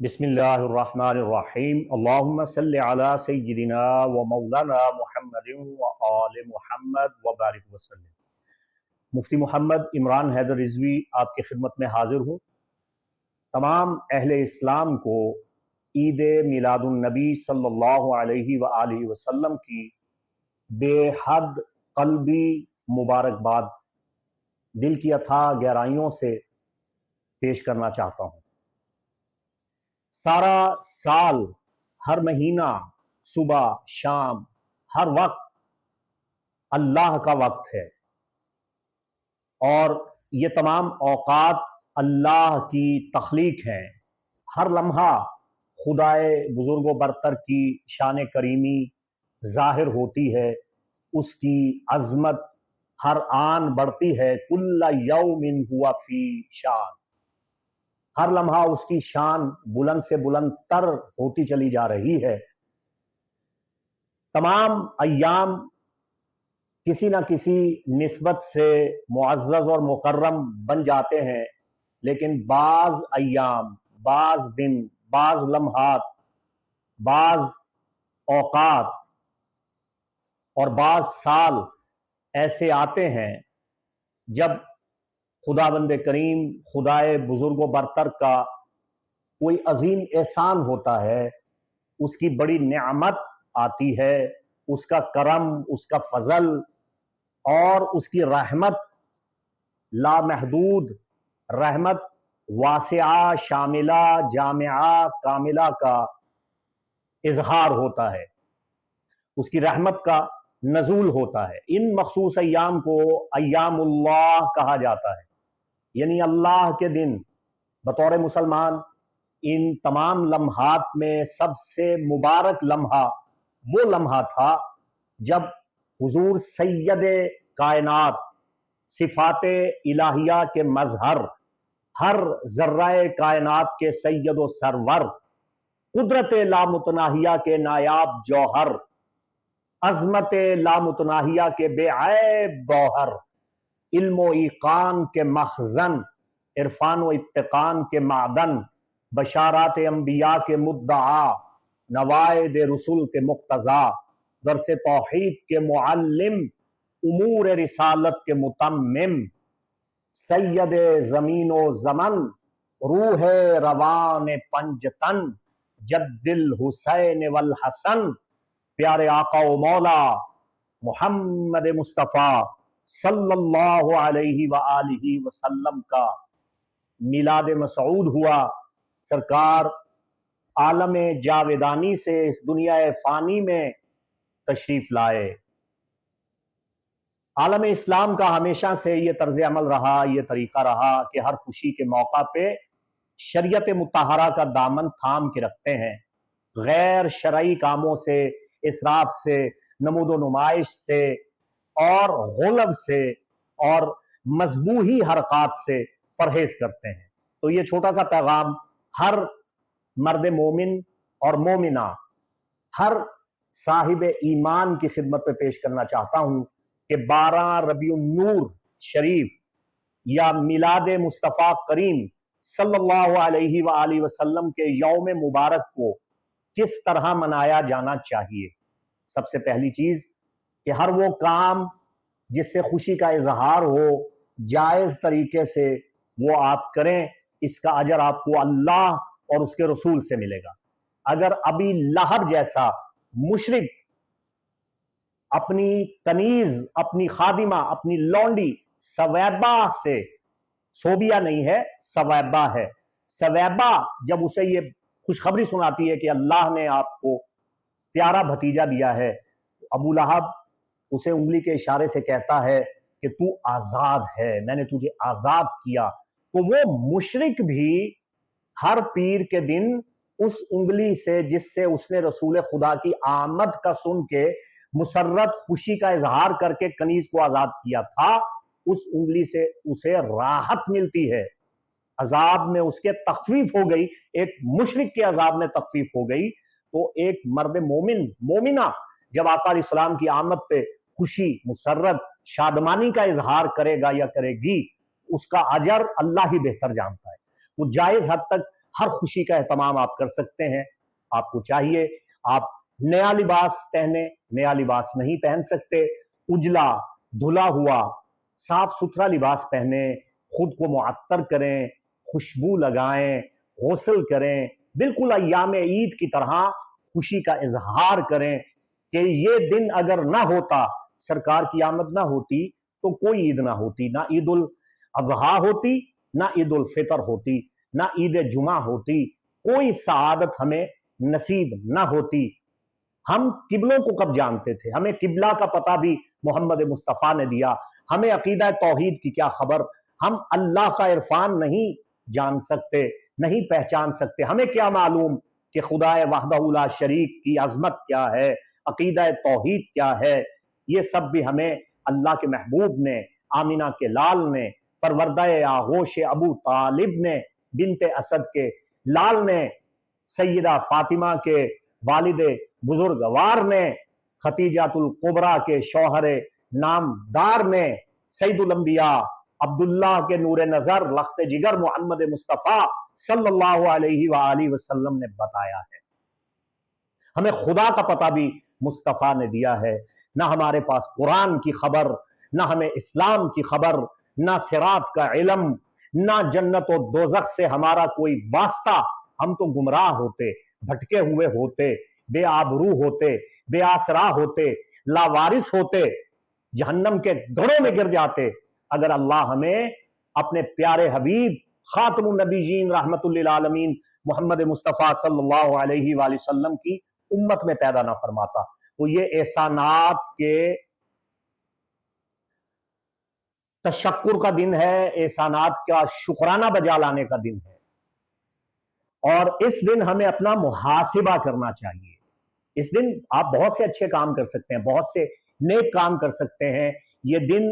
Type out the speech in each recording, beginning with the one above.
بسم اللہ الرحمن الرحیم اللہم صلی علی سیدنا و مولانا محمد و آل محمد و بارک وسلم۔ مفتی محمد عمران حیدر رضوی آپ کی خدمت میں حاضر ہوں۔ تمام اہل اسلام کو عید میلاد النبی صلی اللہ علیہ وآلہ وسلم کی بے حد قلبی مبارکباد دل کی اتھاہ گہرائیوں سے پیش کرنا چاہتا ہوں۔ سارا سال، ہر مہینہ، صبح شام، ہر وقت اللہ کا وقت ہے، اور یہ تمام اوقات اللہ کی تخلیق ہیں۔ ہر لمحہ خدائے بزرگ و برتر کی شان کریمی ظاہر ہوتی ہے، اس کی عظمت ہر آن بڑھتی ہے۔ کل یوم ہوا فی شان، ہر لمحہ اس کی شان بلند سے بلند تر ہوتی چلی جا رہی ہے۔ تمام ایام کسی نہ کسی نسبت سے معزز اور مکرم بن جاتے ہیں، لیکن بعض ایام، بعض دن، بعض لمحات، بعض اوقات اور بعض سال ایسے آتے ہیں جب خداوند کریم، خدائے بزرگ و برتر کا کوئی عظیم احسان ہوتا ہے، اس کی بڑی نعمت آتی ہے، اس کا کرم، اس کا فضل اور اس کی رحمت، لامحدود رحمت، واسعہ، شاملہ، جامعہ، کاملہ کا اظہار ہوتا ہے، اس کی رحمت کا نزول ہوتا ہے۔ ان مخصوص ایام کو ایام اللہ کہا جاتا ہے، یعنی اللہ کے دن۔ بطور مسلمان ان تمام لمحات میں سب سے مبارک لمحہ وہ لمحہ تھا جب حضور سید کائنات، صفات الہیہ کے مظہر، ہر ذرہ کائنات کے سید و سرور، قدرت لامتناہیہ کے نایاب جوہر، عظمت لامتناہیہ کے بے عیب گوہر، علم و ایقان کے مخزن، عرفان و اتقان کے معدن، بشارات انبیاء کے مدعا، نوائد رسول کے مقتضا، درس توحید کے معلم، امور رسالت کے متمم، سید زمین و زمن، روح روان پنجتن، جد الحسین والحسن، پیارے آقا و مولا محمد مصطفیٰ صلی اللہ علیہ وآلہ وسلم کا میلاد مسعود ہوا۔ سرکار عالم جاودانی سے اس دنیا فانی میں تشریف لائے۔ عالم اسلام کا ہمیشہ سے یہ طرز عمل رہا، یہ طریقہ رہا کہ ہر خوشی کے موقع پہ شریعت مطہرہ کا دامن تھام کے رکھتے ہیں، غیر شرعی کاموں سے، اسراف سے، نمود و نمائش سے اور غلو سے اور مذبوحی حرکات سے پرہیز کرتے ہیں۔ تو یہ چھوٹا سا پیغام ہر مرد مومن اور مومنہ، ہر صاحب ایمان کی خدمت پہ پیش کرنا چاہتا ہوں کہ 12 ربیع النور شریف یا میلاد مصطفیٰ کریم صلی اللہ علیہ وآلہ وسلم کے یوم مبارک کو کس طرح منایا جانا چاہیے۔ سب سے پہلی چیز کہ ہر وہ کام جس سے خوشی کا اظہار ہو، جائز طریقے سے وہ آپ کریں، اس کا اجر آپ کو اللہ اور اس کے رسول سے ملے گا۔ اگر ابھی لہب جیسا مشرک اپنی کنیز، اپنی خادمہ، اپنی لونڈی سویبہ سے، صوبیہ نہیں ہے، سویبہ ہے، سویبہ جب اسے یہ خوشخبری سناتی ہے کہ اللہ نے آپ کو پیارا بھتیجا دیا ہے، ابو لہب اسے انگلی کے اشارے سے کہتا ہے کہ تو آزاد ہے، میں نے تجھے آزاد کیا۔ تو وہ مشرک بھی ہر پیر کے دن اس انگلی سے جس سے اس نے رسول خدا کی آمد کا سن کے مسرت خوشی کا اظہار کر کے کنیز کو آزاد کیا تھا، اس انگلی سے اسے راحت ملتی ہے، عذاب میں اس کے تخفیف ہو گئی، ایک مشرک کے عذاب میں تخفیف ہو گئی۔ تو ایک مرد مومن، مومنہ جب آقا علیہ السلام کی آمد پہ خوشی، مسرت، شادمانی کا اظہار کرے گا یا کرے گی، اس کا اجر اللہ ہی بہتر جانتا ہے۔ وہ جائز حد تک हर खुशी का एहतमाम आप कर सकते हैं। आपको चाहिए आप नया लिबास पहने, नया लिबास नहीं पहन सकते, उजला धुला हुआ साफ सुथरा लिबास पहने, खुद को मुअत्तर करें, खुशबू लगाएं, गौसल करें, बिल्कुल अय्याम ईद की तरह खुशी का इजहार करें कि ये दिन अगर ना होता, सरकार की आमद ना होती, तो कोई ईद ना होती, ना ईद उल अजहा होती, ना ईद उल फितर होती, ना ईद जुमा होती, कोई सआदत हमें नसीब ना होती। हम किबलों को कब जानते थे? हमें किबला का पता भी मोहम्मद मुस्तफ़ा ने दिया। हमें अकीदा तौहीद की क्या खबर? हम अल्लाह का इरफान नहीं जान सकते, नहीं पहचान सकते। हमें क्या मालूम कि खुदाए वहदहू ला शरीक की अजमत क्या है, अकीदा तौहीद क्या है? ये सब भी हमें अल्लाह के महबूब ने, आमिना के लाल ने, परवरदाए आगोश अबू तालिब ने, बिनते असद के लाल ने, सैयदा फातिमा के वालिदे बुजुर्गवार ने, खतीजातुल कुबरा के शौहरे नामदार ने, सैयदुल अंबिया अब्दुल्लाह के नूर नजर लख्त जिगर मोहम्मद मुस्तफ़ा सल्लल्लाहु अलैहि वसल्लम ने बताया है। हमें खुदा का पता भी मुस्तफ़ा ने दिया है। ना हमारे पास कुरान की खबर, ना हमें इस्लाम की खबर, ना सिरात का इल्म, ना जन्नत और दोज़ख से हमारा कोई वास्ता। हम तो गुमराह होते, भटके हुए होते, बेआबरू होते, बेआसरा होते, लावारिस होते, जहन्नम के गढ़ों में गिर जाते अगर अल्लाह हमें अपने प्यारे हबीब खातमुन नबीयीन रहमतुल लिल आलमीन मोहम्मद मुस्तफ़ा सल्लल्लाहु अलैहि वसल्लम की उम्मत में पैदा ना फरमाता। तो ये एहसानात के तशक्कुर का दिन है, एहसानात का शुक्राना बजा लाने का दिन है, और इस दिन हमें अपना मुहासिबा करना चाहिए। इस दिन आप बहुत से अच्छे काम कर सकते हैं, बहुत से नेक काम कर सकते हैं। ये दिन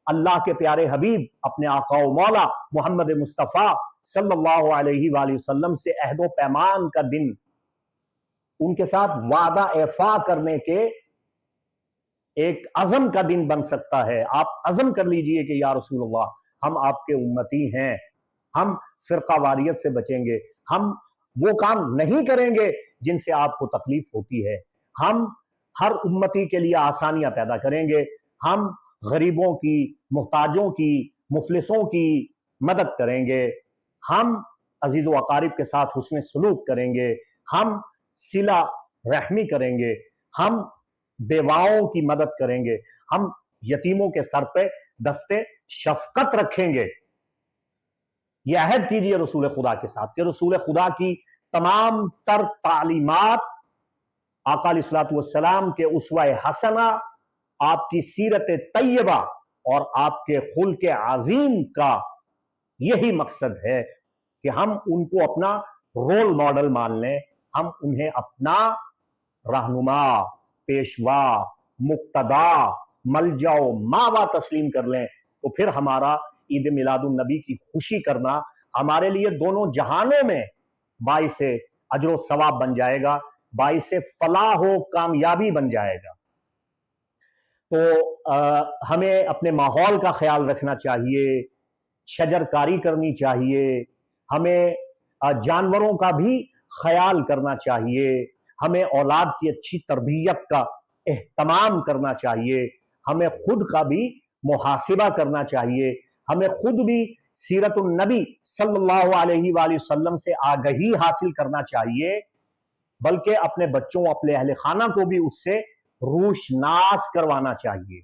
अल्लाह के प्यारे हबीब अपने आका व मौला मोहम्मद मुस्तफ़ा सल्लल्लाहु अलैहि वसल्लम से अहदो पैमान का दिन, उनके साथ वादा एफा करने के एक अज़म का दिन बन सकता है। आप अज़म कर लीजिए कि या रसूलल्लाह हम आपके उम्मती हैं, हम फिरकावारियत से बचेंगे, हम वो काम नहीं करेंगे जिनसे आपको तकलीफ होती है, हम हर उम्मती के लिए आसानियां पैदा करेंगे, हम गरीबों की, मुहताजों की, मुफलिसों की मदद करेंगे, हम अजीज व अकारिब के साथ हुस्न सलूक करेंगे, हम सिला रहमी करेंगे, हम बेवाओं की मदद करेंगे, हम यतीमों के सर पे दस्ते शफकत रखेंगे। यह अहद कीजिए रसूल खुदा के साथ कि रसूल खुदा की तमाम तर तालीमात, आका अलैहिस्सलातु वस्सलाम के उस्वा हसना, आपकी सीरत तैयबा और आपके खुल्क अजीम का यही मकसद है कि हम उनको अपना रोल मॉडल मान लें, हम उन्हें अपना रहनुमा, पेशवा, मुक्तदा, मलजाओ, मावा तस्लीम कर लें। तो फिर हमारा ईद मिलादुन नबी की खुशी करना हमारे लिए दोनों जहानों में बाइसे अजर सवाब बन जाएगा, बाइसे फलाह हो कामयाबी बन जाएगा। तो हमें अपने माहौल का ख्याल रखना चाहिए, शजरकारी करनी चाहिए, हमें जानवरों का भी ख्याल करना चाहिए, हमें औलाद की अच्छी तरबियत का एहतमाम करना चाहिए, हमें खुद का भी मुहासिबा करना चाहिए, हमें खुद भी सीरतुन नबी सल्लल्लाहु अलैहि वसल्लम से आगही हासिल करना चाहिए, बल्कि अपने बच्चों, अपने अहले खाना को भी उससे रूशनास करवाना चाहिए।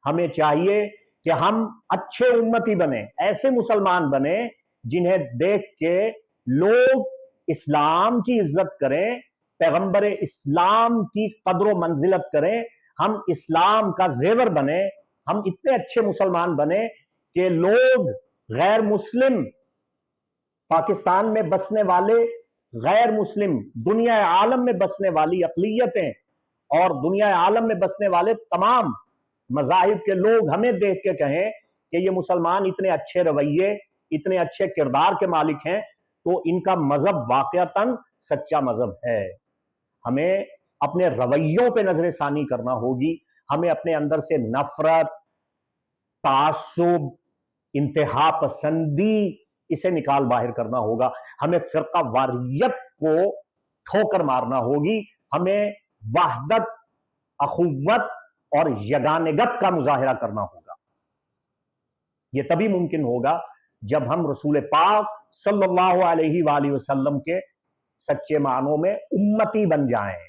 हमें चाहिए कि हम अच्छे उम्मती बने, ऐसे मुसलमान बने जिन्हें देख के लोग इस्लाम की इज्जत करें, पैगंबर इस्लाम की कद्र मंजिलत करें, हम इस्लाम का जेवर बने, हम इतने अच्छे मुसलमान बने कि लोग गैर मुस्लिम, पाकिस्तान में बसने वाले गैर मुस्लिम, दुनिया आलम में बसने वाली अक़लियतें और दुनिया आलम में बसने वाले तमाम मज़ाहिब के लोग हमें देख के कहें कि ये मुसलमान इतने अच्छे रवैये, इतने अच्छे किरदार के मालिक हैं, तो इनका मजहब वाकयातन सच्चा मजहब है। हमें अपने रवैयों पे नजर सानी करना होगी, हमें अपने अंदर से नफरत, तासुब, इंतहा पसंदी इसे निकाल बाहर करना होगा। हमें फिरका वारियत को ठोकर मारना होगी। हमें वहदत, अखुव्वत और यगानगत का मुजाहिरा करना होगा। यह तभी मुमकिन होगा जब हम रसूल पाक सल्लल्लाहु अलैहि वसल्लम के सच्चे मानों में उम्मती बन जाएं।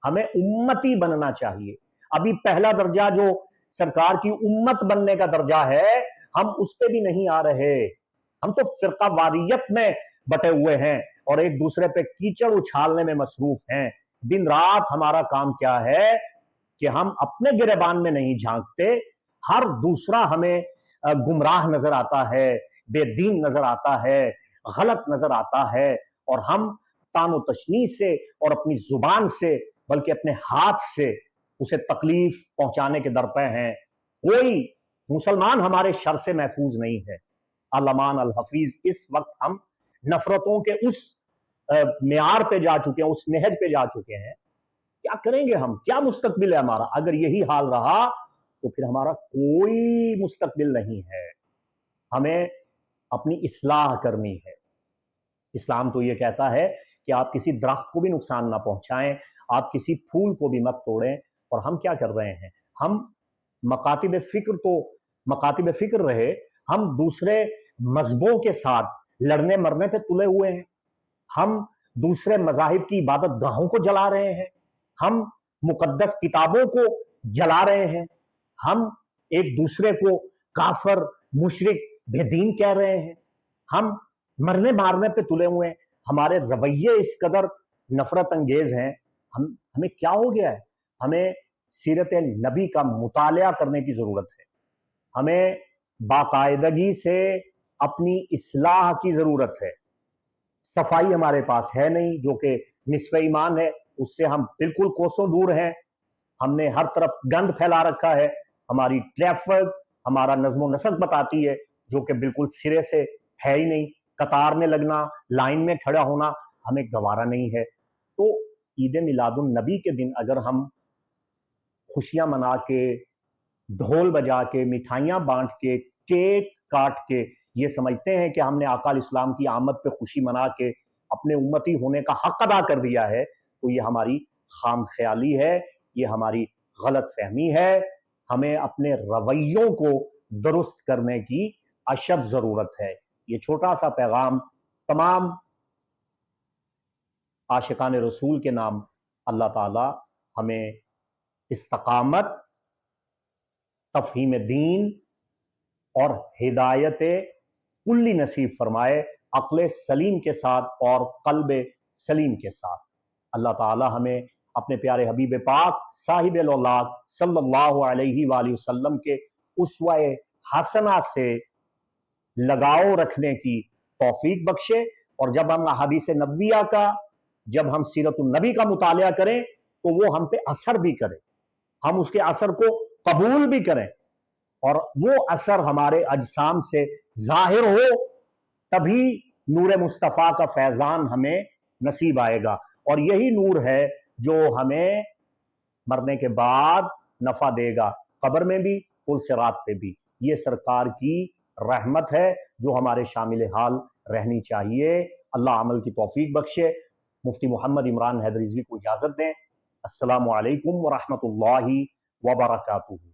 हमें उम्मती बनना चाहिए। अभी पहला दर्जा जो सरकार की उम्मत बनने का दर्जा है, हम उस पे भी नहीं आ रहे। हम तो फिरका वारियत में बटे हुए हैं और एक दूसरे पे कीचड़ उछालने में मसरूफ हैं। दिन रात हमारा काम क्या है कि हम अपने गिरेबान में नहीं झांकते। हर दूसरा हमें गुमराह नजर आता है, बेदीन नजर आता है, गलत नजर आता है, और हम तानो तशनी से और अपनी जुबान से बल्कि अपने हाथ से उसे तकलीफ पहुंचाने के दरपे हैं। कोई मुसलमान हमारे शर से महफूज नहीं है। अल्लामान अल हफीज, इस वक्त हम नफरतों के उस मेयार पे जा चुके हैं, उस नहज पे जा चुके हैं। क्या करेंगे हम? क्या मुस्तकबिल है हमारा? अगर यही हाल रहा तो फिर हमारा कोई मुस्तकबिल नहीं है। हमें अपनी इस्लाह करनी है। इस्लाम तो यह कहता है कि आप किसी दरख्त को भी नुकसान ना पहुंचाएं, आप किसी फूल को भी मत तोड़ें। और हम क्या कर रहे हैं? हम मकातिब फिक्र रहे, हम दूसरे मजहबों के साथ लड़ने मरने पे तुले हुए हैं। हम दूसरे मजाहिब की इबादत गाहों को जला रहे हैं। हम मुकद्दस किताबों को जला रहे हैं। हम एक दूसरे को काफर, मुशरिक, बेदीन कह रहे हैं। हम मरने मारने पे तुले हुए हैं। हमारे रवैये इस कदर नफरत अंगेज हैं। हमें क्या हो गया है? हमें सीरत नबी का मुतालिया करने की जरूरत है। हमें बाकायदगी से अपनी इस्लाह की जरूरत है। सफाई हमारे पास है नहीं, जो कि निस्फ़ ईमान है। उससे हम बिल्कुल कोसों दूर हैं। हमने हर तरफ गंद फैला रखा है। हमारी ट्रैफिक, हमारा नज्म नसक बताती है, जो कि बिल्कुल सिरे से है ही नहीं। कतार में लगना, लाइन में खड़ा होना हमें गवारा नहीं है। तो ईद मिलादुन नबी के दिन अगर हम खुशियां मना के, ढोल बजा के, मिठाइयां बांट के, केक काट के ये समझते हैं कि हमने आका इस्लाम की आमद पे खुशी मना के अपने उम्मती होने का हक अदा कर दिया है, तो ये हमारी खाम ख्याली है, ये हमारी गलत फहमी है। हमें अपने रवैयों को दुरुस्त करने की अशद जरूरत है। ये छोटा सा पैगाम तमाम आशिकान रसूल के नाम अल्लाह ताला हमें इस्तकामत, तफहीम दीन और हिदायत कुल्ली नसीब फरमाए, अक्ल सलीम के साथ और कल्ब सलीम के साथ। अल्लाह ताला हमें अपने प्यारे हबीब पाक साहिब औलाद सल्लल्लाहु अलैहि वसल्लम के उसवाए हसना से लगाव रखने की तौफीक बख्शे। और जब हम हदीस नबविया का, जब हम सीरत नबी का मुतालिया करें तो वो हम पे असर भी करे, हम उसके असर को कबूल भी करें, और वो असर हमारे अजसाम से जाहिर हो, तभी नूर मुस्तफ़ा का फैजान हमें नसीब आएगा। और यही नूर है जो हमें मरने के बाद नफा देगा, कब्र में भी, पुल सिरात पे भी। ये सरकार की रहमत है जो हमारे शामिल हाल रहनी चाहिए। अल्लाह अमल की तौफीक बख्शे। मुफ्ती मोहम्मद इमरान हैदर रिजवी को इजाजत दें। अस्सलामु अलैकुम व रहमतुल्लाहि व बरकातुहू।